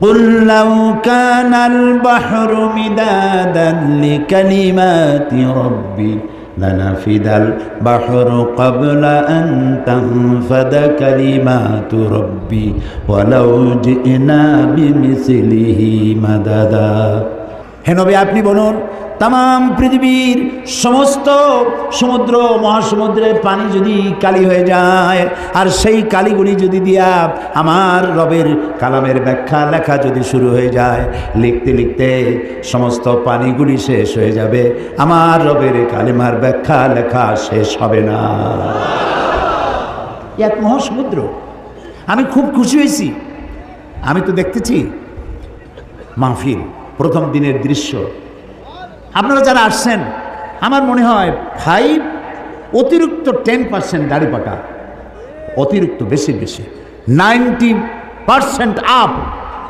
قل لو كان البحر مدادا لكلمات ربي لنفد البحر قبل أن تنفد كلمات ربي ولو جئنا بمثله مددا। হে নবী, আপনি বলুন, তাম পৃথিবীর সমস্ত সমুদ্র মহাসমুদ্রের পানি যদি কালি হয়ে যায়, আর সেই কালিগুলি যদি দিয়া আমার রবের কালামের ব্যাখ্যা লেখা যদি শুরু হয়ে যায়, লিখতে লিখতে সমস্ত পানিগুলি শেষ হয়ে যাবে, আমার রবের কালিমার ব্যাখ্যা লেখা শেষ হবে না। এক মহাসমুদ্র। আমি খুব খুশি হয়েছি। আমি তো দেখতেছি মাহফিল, প্রথম দিনের দৃশ্য। আপনারা যারা আসছেন, আমার মনে হয় 5 অতিরিক্ত 10% দাড়ি পাকা, অতিরিক্ত বেশি 90% আপ